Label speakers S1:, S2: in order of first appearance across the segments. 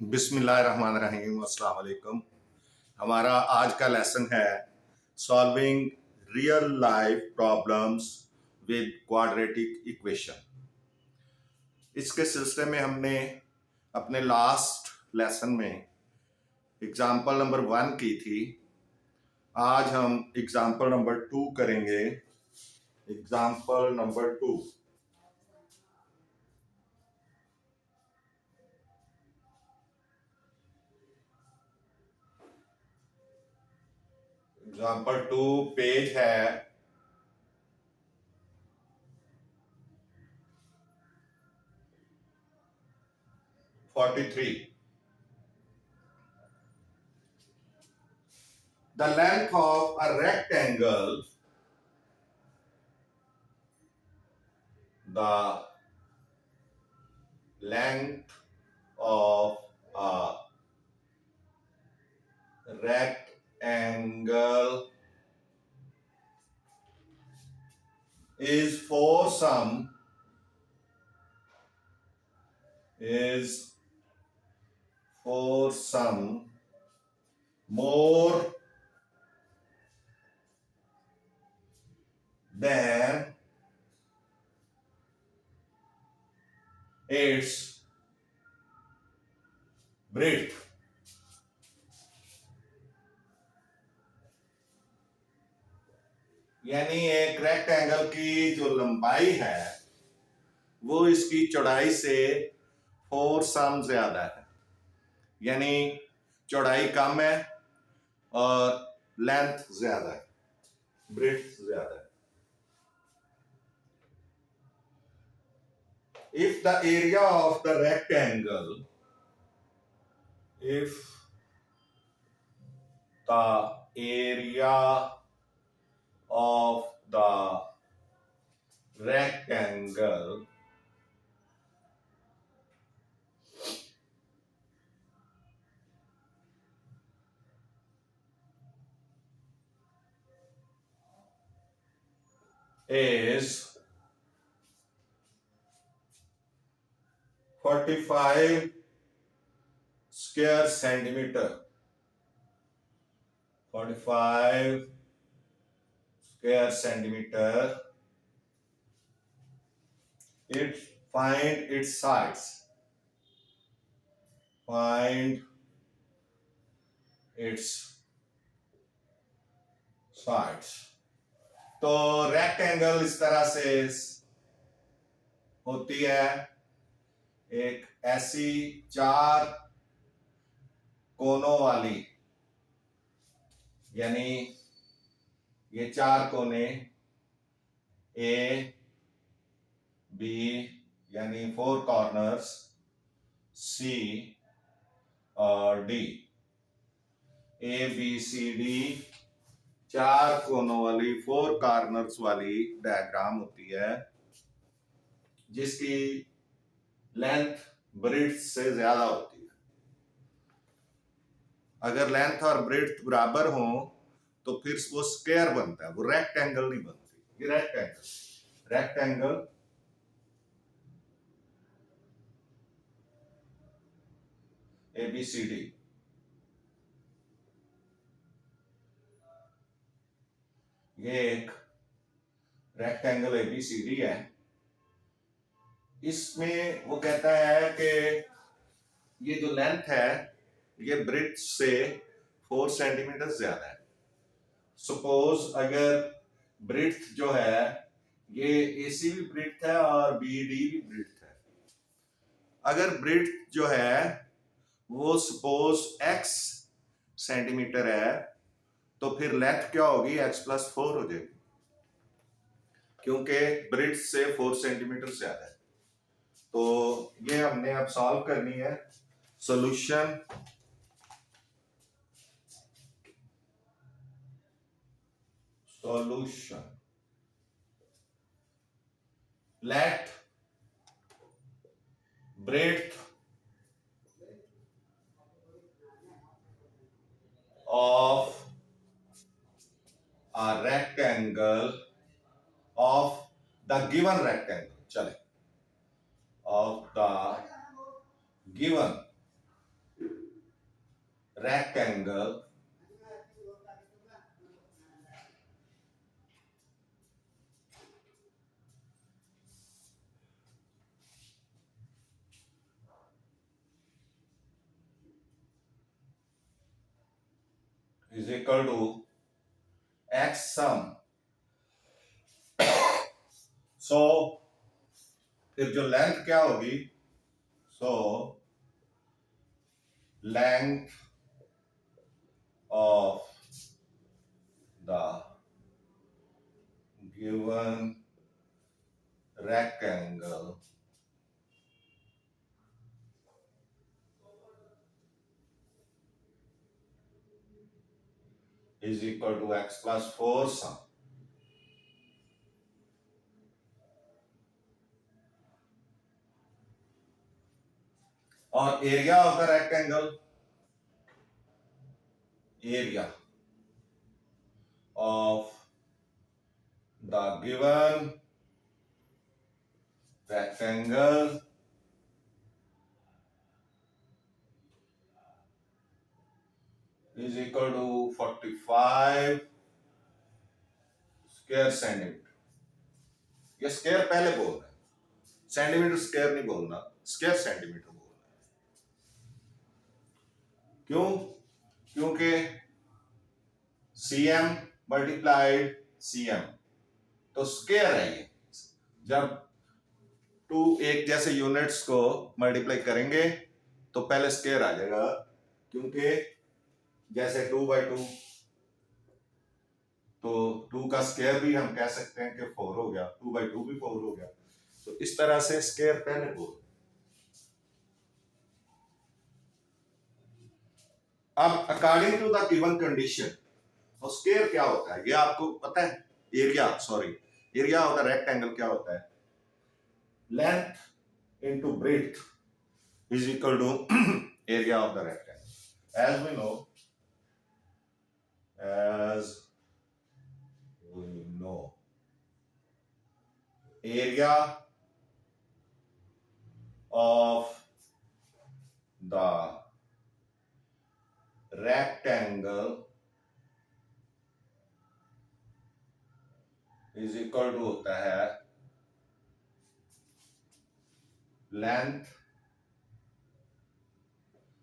S1: बिस्मिल्लाहिर्रहमानिर्रहीम, अस्सलाम वालेकुम। हमारा आज का लेसन है solving real life problems with quadratic equation. इसके सिलसिले में हमने अपने लास्ट लेसन में एग्जाम्पल नंबर 1 की थी। आज हम एग्जाम्पल नंबर 2 करेंगे। Example number 2। एग्जाम्पल 2 पेज है 43। The length of a rectangle, the length of a rectangle is foursome more than its breadth. यानी एक रेक्टेंगल की जो लंबाई है वो इसकी चौड़ाई से 4 सम ज्यादा है। यानी चौड़ाई कम है और लेंथ ज्यादा है, ब्रेड्थ ज्यादा है। If the area of the rectangle, if the area of the rectangle is 45 square centimeter, 45 square centimeter, it find its sides, find its sides। तो रेक्टेंगल इस तरह से होती है, एक ऐसी 4 कोनों वाली, यानी ये 4 कोने ए बी यानी 4 कॉर्नर्स, सी और D, A B C D 4 कोनों वाली 4 कॉर्नर्स वाली डायग्राम होती है जिसकी लेंथ ब्रेड्थ से ज्यादा होती है। अगर लेंथ और ब्रेड्थ बराबर हो तो फिर वो स्क्वायर बनता है, वो रेक्टेंगल नहीं बनती। ये rectangle A B C D, ये एक rectangle A B C D है। इसमें वो कहता है कि ये जो लेंथ है ये ब्रेड्थ से 4 सेंटीमीटर ज्यादा है। सपोज अगर ब्रेड्थ जो है ये एसी भी ब्रेड्थ है और बीडी भी ब्रेड्थ है। अगर ब्रेड्थ जो है वो सपोज x सेंटीमीटर है तो फिर लेंथ क्या होगी, x+4 हो जाएगी, क्योंकि ब्रेड्थ से 4 सेंटीमीटर ज्यादा है। तो ये हमने अब सॉल्व करनी है। Solution, let breadth of a rectangle of the given rectangle, चले, of the given rectangle is equal to x sum. सो फिर जो लेंथ क्या होगी, so length of the given rectangle is equal to x plus 4 sum. और area of the rectangle, area of the given rectangle is equal to 45 square centimetre. ये square पहले बोलना है, centimetre square नहीं बोलना, स्क्वायर सेंटीमीटर बोलना है. क्यों? क्योंकि cm मल्टीप्लाइड cm तो स्क्वायर है ये. जब टू एक जैसे यूनिट्स को मल्टीप्लाई करेंगे तो पहले स्क्वायर आ जाएगा, क्योंकि जैसे 2/2 तो 2 का स्क्वायर भी हम कह सकते हैं कि 4 हो गया, 2/2 भी 4 हो गया. तो इस तरह से स्क्वायर पहले बोल. अब according to the given condition, और स्क्वायर क्या होता है ये आपको पता है. एरिया ऑफ द रेक्टेंगल क्या होता है, length into breadth is equal to area of the rectangle. As we know, area of the rectangle is equal to होता है length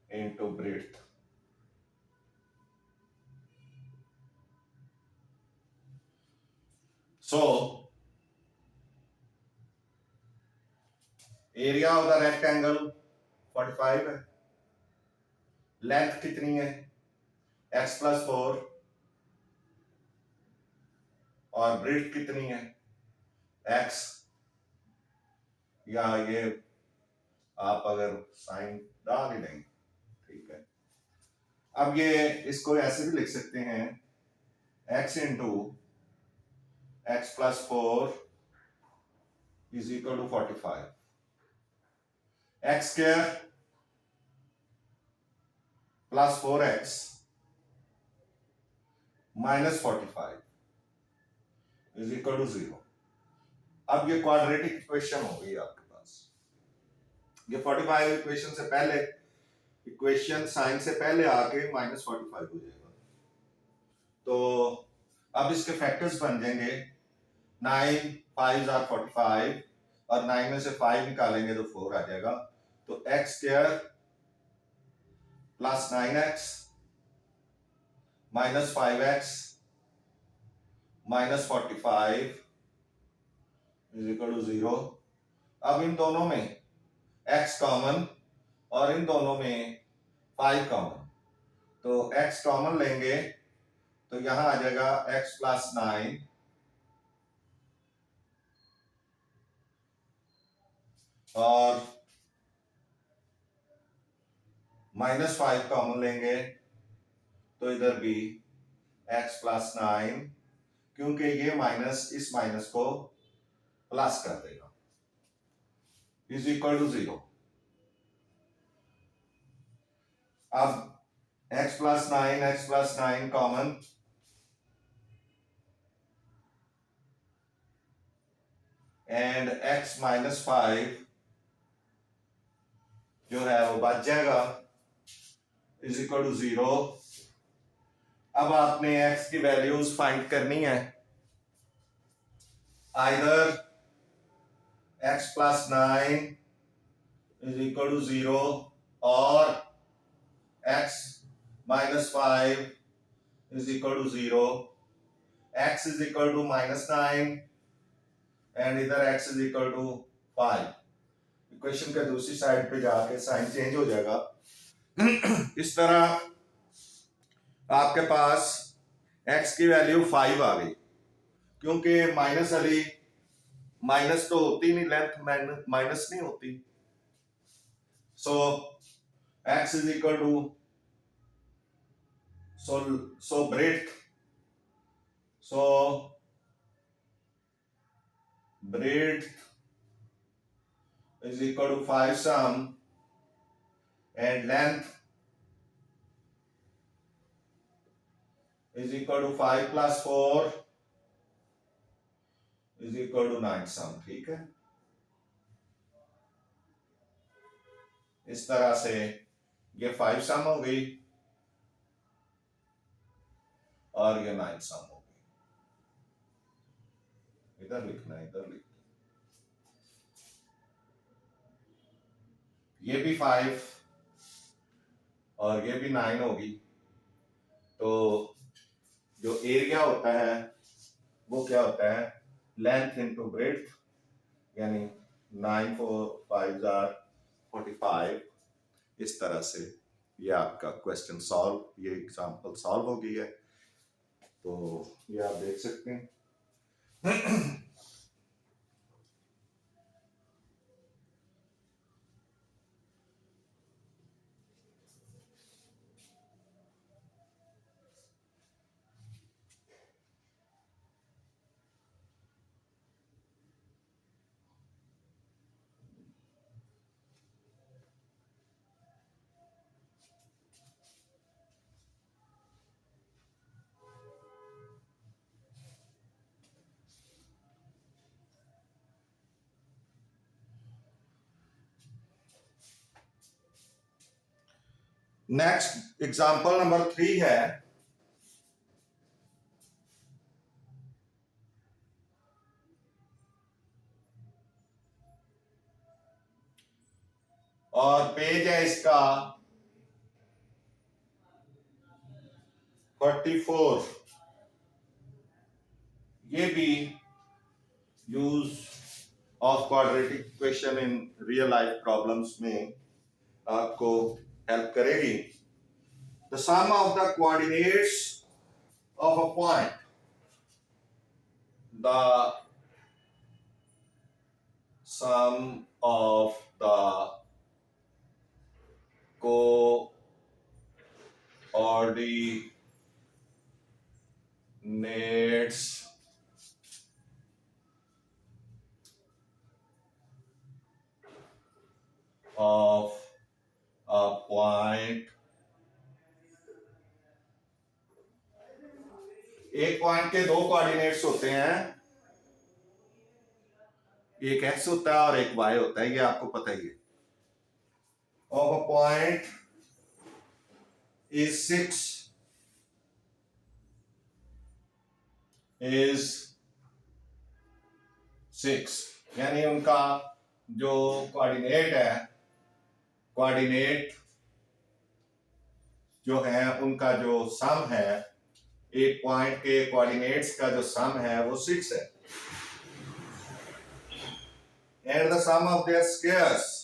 S1: into breadth. So area of the rectangle 45 है, length कितनी है x plus 4 और breadth कितनी है x, या ये आप अगर साइन डाल ही नहीं, ठीक है. अब ये इसको ऐसे भी लिख सकते हैं x into x plus 4 is equal to 45. x square plus 4x minus 45 is equal to 0. अब ये क्वाड्रेटिक इक्वेशन हो गई आपके पास. ये 45 इक्वेशन से पहले, इक्वेशन साइन से पहले आके -45 हो जाएगा. तो अब इसके फैक्टर्स बन जाएंगे 9 5 are 45 और 9 में से 5 निकालेंगे तो 4 आ जाएगा. तो x square plus 9x minus 5x minus 45 is equal to 0. अब इन दोनों में x कॉमन और इन दोनों में 5 कॉमन, तो x कॉमन लेंगे तो यहां आ जाएगा x प्लस 9 और माइनस 5 कॉमन लेंगे तो इधर भी x प्लस 9, क्योंकि ये माइनस इस माइनस को प्लस कर देगा, इज इक्वल टू 0. अब x plus 9 common and x minus 5 जो है वो बच जाएगा. Is equal to 0। अब आपने x की वैल्यूज फाइंड करनी है, either x plus 9 is equal to 0 और x minus 5 is equal to 0, x is equal to minus 9 and इधर x is equal to 5। Equation के दूसरी साइड पे जाके साइन चेंज हो जाएगा। इस तरह आपके पास x की वैल्यू 5 आ गई, क्योंकि माइनस वाली माइनस तो होती नहीं, लेंथ माइनस नहीं होती। So x is equal to so breadth is equal to 5 sum and length is equal to 5 plus 4 is equal to 9 sum। ठीक है, इस तरह से ये 5 सम हो गई और ये 9 सम हो गई। इधर लिखना है, इधर लिखना, ये भी 5 और ये भी 9 होगी। तो जो एरिया होता है वो क्या होता है, लेंथ इंटू ब्रेड्थ, यानी 9 4 5 आर 45। इस तरह से ये आपका क्वेश्चन सॉल्व, ये एग्जांपल सॉल्व हो गई है। तो ये आप देख सकते हैं। नेक्स्ट एग्जांपल नंबर 3 है, और पेज है इसका 44। ये भी use of quadratic equation in real life problems में आपको हेल्प करेगी। The some of the coordinates of a point, द सम ऑफ द coordinates of a point, एक पॉइंट के दो कोऑर्डिनेट्स होते हैं, एक x होता है और एक y होता है, ये आपको पता ही है। ऑफ अ पॉइंट इज 6 यानी उनका जो कोऑर्डिनेट है, कोऑर्डिनेट जो है उनका जो सम है, एक पॉइंट के कोऑर्डिनेट्स का जो सम है वो 6 है। And the some of their squares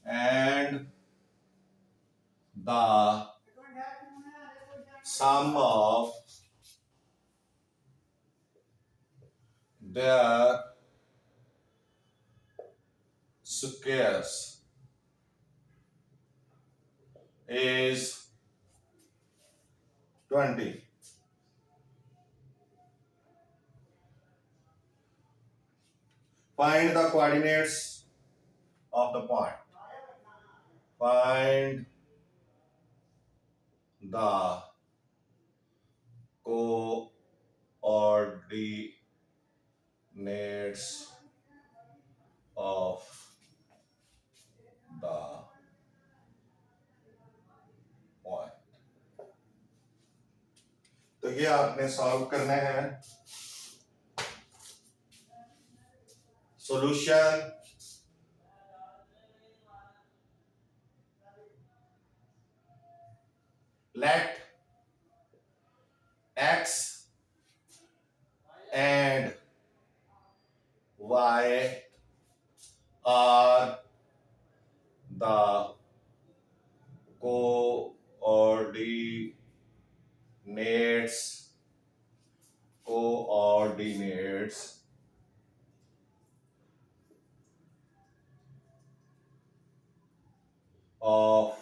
S1: and the sum of their squares is 20। Find the coordinates of the point. Find the coordinates of the ये आपने सॉल्व करना है। Solution late x and y are the coordinates of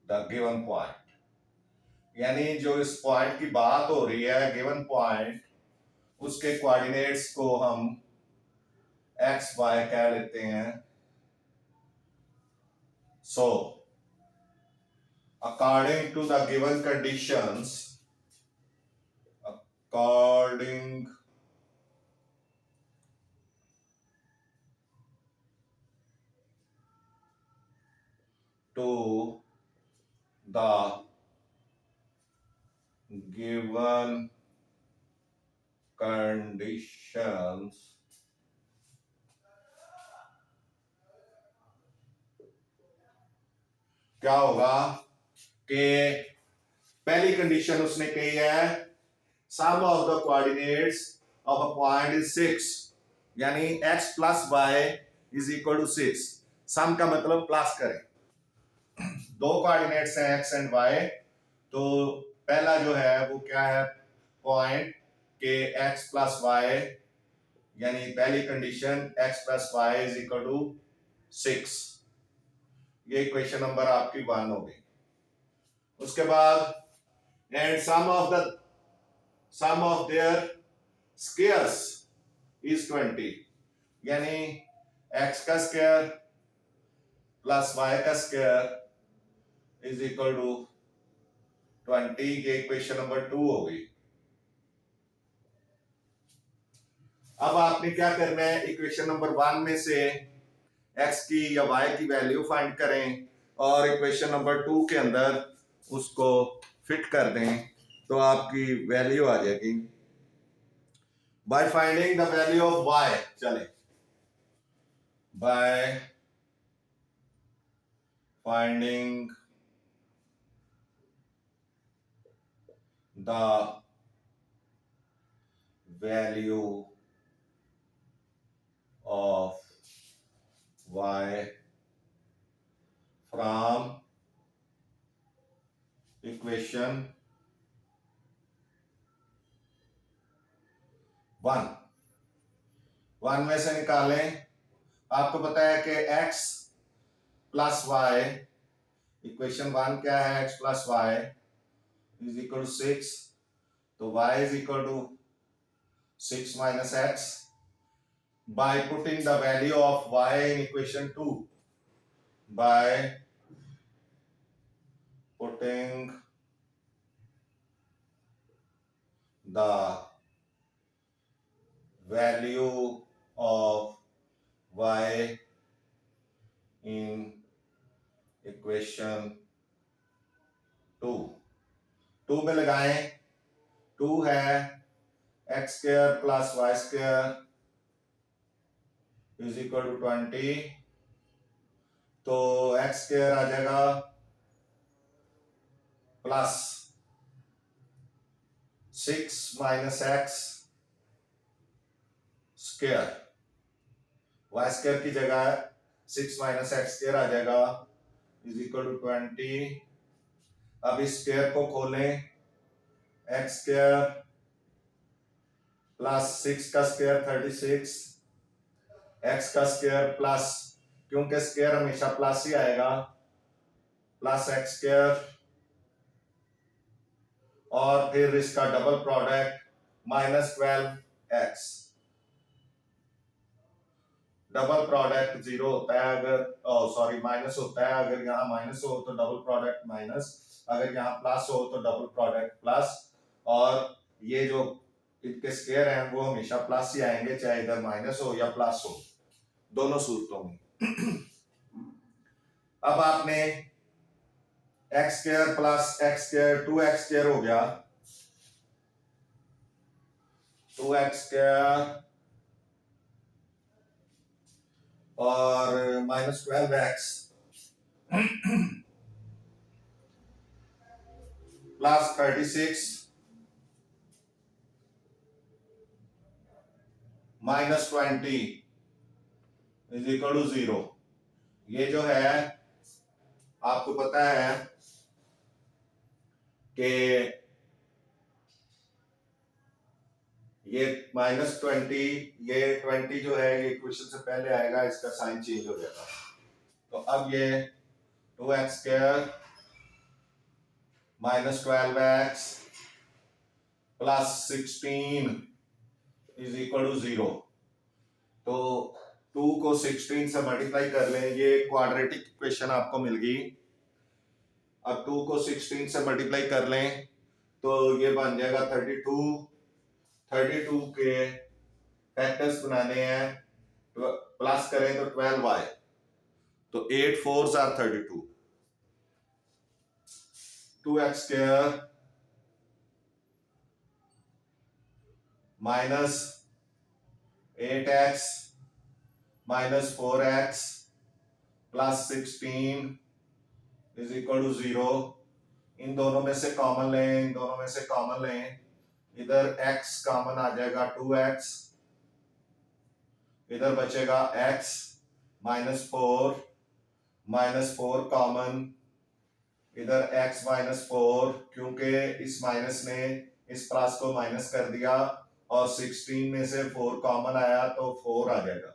S1: the given point। यानी जो इस point की बात हो रही है, गिवन पॉइंट, उसके कोऑर्डिनेट्स को हम एक्स वाई कह लेते हैं। So according to the given conditions, according to the given conditions, क्या होगा कि पहली कंडीशन उसने कही है sum of the coordinates of a point is 6, यानी x plus Y is equal to 6। Sum का मतलब प्लस करें, दो कोऑर्डिनेट्स हैं x एंड y, तो पहला जो है वो क्या है, पॉइंट के x प्लस वाई, यानी पहली condition x plus Y is equal to 6। ये इक्वेशन नंबर आपकी 1 हो गई। उसके बाद and sum of their squares is 20, यानी x का स्क्वायर प्लस y का स्क्वायर इज इक्वल टू 20। ये इक्वेशन नंबर 2 हो गई। अब आपने क्या करना है, इक्वेशन नंबर 1 में से x की या y की वैल्यू फाइंड करें और इक्वेशन नंबर 2 के अंदर उसको फिट कर दें, तो आपकी वैल्यू आ जाएगी। By finding the value of y, चले by finding the value of y from equation 1 में से निकालें। आपको पता है कि x प्लस वाई, इक्वेशन 1 क्या है, x plus Y is equal to 6, तो y is equal to 6 minus x। By putting the value of y in equation 2, by putting the value of y in equation 2, 2 में लगाएं, 2 है x square plus Y square is equal to 20, तो x square आ जाएगा plus 6 minus X square, Y square की जगह 6 minus X square आ जाएगा इज इक्वल टू 20। अब इस स्क्वायर को खोलें, एक्स स्क्वायर प्लस 6 का स्क्वायर 36, एक्स का स्क्वायर प्लस, क्योंकि स्क्वायर हमेशा प्लस ही आएगा, प्लस एक्स स्क्वायर, और फिर इसका double product minus 12x। Double product 0 होता है अगर, सॉरी माइनस होता है अगर यहाँ माइनस हो तो डबल प्रोडक्ट माइनस, अगर यहाँ प्लस हो तो डबल प्रोडक्ट प्लस, और ये जो इनके स्क्वायर हैं वो हमेशा प्लस ही आएंगे, चाहे इधर माइनस हो या प्लस हो, दोनों सूरतों में। अब आपने x square plus x square 2x square हो गया, 2x² और -12x plus 36 -20 is equal to 0। ये जो है आपको पता है कि ये -20, ये 20 जो है ये इक्वेशन से पहले आएगा, इसका साइन चेंज हो जाएगा। तो अब ये 2x² -12x plus 16 is equal to 0। तो 2 को 16 से मल्टीप्लाई कर लें, ये क्वाड्रेटिक इक्वेशन आपको मिल गई। अब 2 को 16 से मल्टीप्लाई कर लें तो ये बन जाएगा 32। 32 के फैक्टर्स बनाने हैं, प्लस करें तो 12y, तो 8 4s are 32। 2x² minus 8x minus 4x plus 16 is equal to 0। इन दोनों में से कॉमन लें, इन दोनों में से कॉमन लें, इधर x कॉमन आ जाएगा 2x, इधर बचेगा x -4 कॉमन, इधर x -4, क्योंकि इस माइनस ने इस प्लस को माइनस कर दिया और 16 में से 4 कॉमन आया तो 4 आ जाएगा,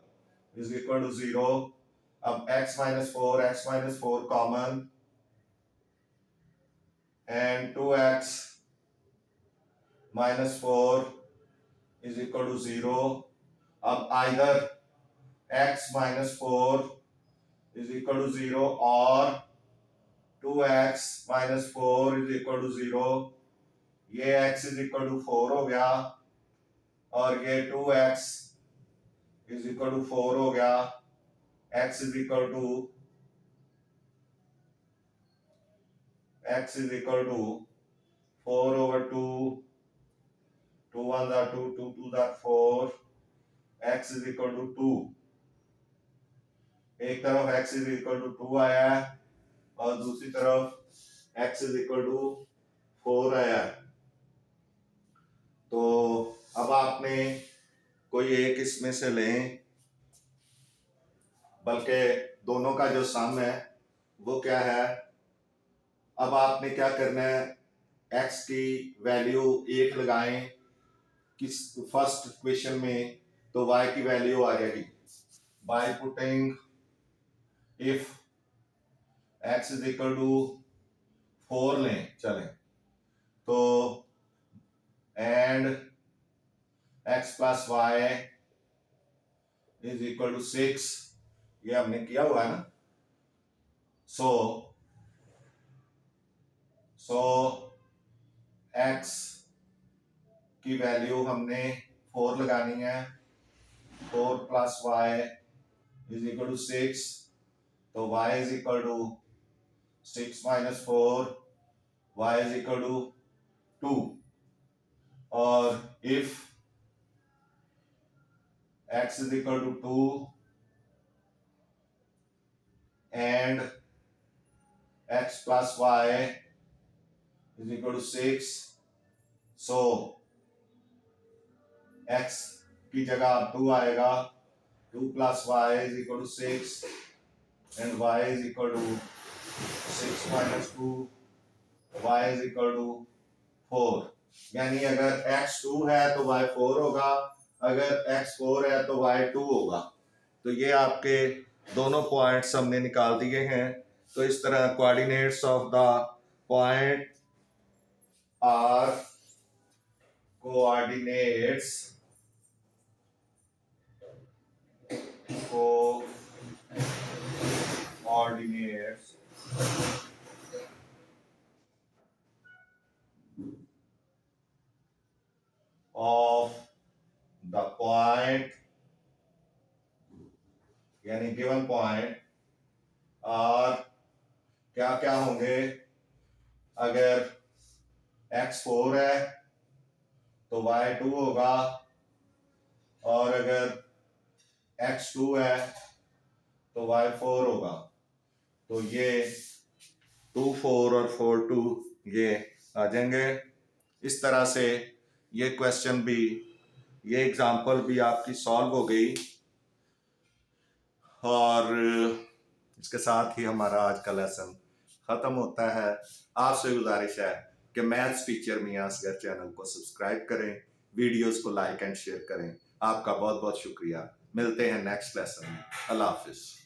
S1: इज इक्वल टू 0। अब x -4 common and 2x -4 is equal to 0। अब either x -4 is equal to 0 और 2x -4 इज इक्वल टू 0। ये x इज इक्वल टू 4 हो गया और ये 2x इज इक्वल टू 4 हो गया। x is equal to 4 over 2, 2 1s are 2, 2 2s are 4, x is equal to 2। एक तरफ x इज इक्वल टू 2 आया है और दूसरी तरफ x इज इक्वल टू 4 आया है। तो अब आपने कोई एक इसमें से लें, बल्कि दोनों का जो सम है वो क्या है। अब आपने क्या करना है, x की वैल्यू 1 लगाएं किस फर्स्ट इक्वेशन में, तो y की वैल्यू आ जाएगी by putting if x is equal to 4 लें, चलें तो and x plus Y is equal to 6, ये हमने किया हुआ है ना। सो x की वैल्यू हमने 4 लगानी है, 4 plus Y is equal to 6, तो y is equal to 6 minus 4, y is equal to 2। और if x is equal to 2 and x प्लस y is equal to 6, so x की जगह 2 आएगा, 2 plus Y is equal to 6 and y is equal to 6 minus 2, y is equal to 4। यानी अगर x 2 है तो y 4 होगा, अगर x 4 है तो y 2 होगा। तो ये आपके दोनों पॉइंट्स हमने निकाल दिए हैं। तो इस तरह coordinates of the point are coordinates of the point, यानी गिवन पॉइंट और क्या क्या होंगे। अगर x 4 है तो y 2 होगा, और अगर x2 है तो y4 होगा। तो ये 2 4 और 4 2 ये आ जाएंगे। इस तरह से ये क्वेश्चन भी, ये एग्जांपल भी आपकी सॉल्व हो गई। और इसके साथ ही हमारा आज का लेसन ख़त्म होता है। आपसे गुजारिश है कि मैथ्स टीचर मियां असगर चैनल को सब्सक्राइब करें, वीडियोस को लाइक एंड शेयर करें। आपका बहुत बहुत शुक्रिया। मिलते हैं नेक्स्ट लेसन में। अल्लाह हाफिज़।